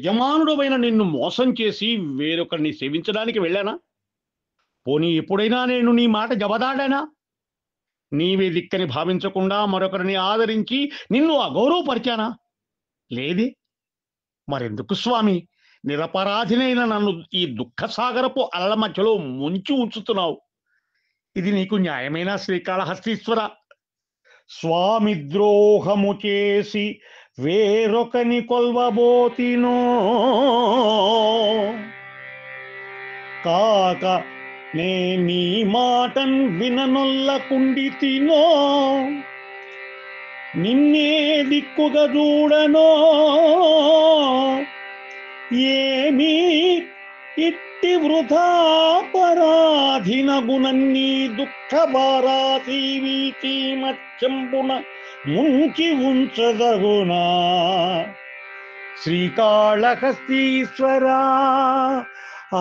యజమానుడమైన నిన్ను మోసం చేసి వేరొకరిని సేవించడానికి వెళ్ళానా? పోనీ ఎప్పుడైనా నేను నీ మాట జవదాడానా? నీవే దిక్కని భావించకుండా మరొకరిని ఆదరించి నిన్ను అగౌరవపరిచానా? లేదే. మరెందుకు స్వామి నిరపరాధినైన నన్ను ఈ దుఃఖ సాగరపు అలల మధ్యలో ముంచి ఉంచుతున్నావు? ఇది నీకు న్యాయమైన శ్రీకాళహస్తీశ్వర? స్వామి ద్రోహము చేసి వేరొకని కొల్వబోతినో కాక నే నీ మాటన్ విననొల్లకుండితినో నిన్నే దిక్కుగా చూడనో ఏమీ ఇట్టి వృథా పరాధినగునన్నీ దుఃఖ భారాసీవీచి మత్యంబున ముంచి ఉంచదగునా శ్రీకాళహస్తీశ్వరా. ఆ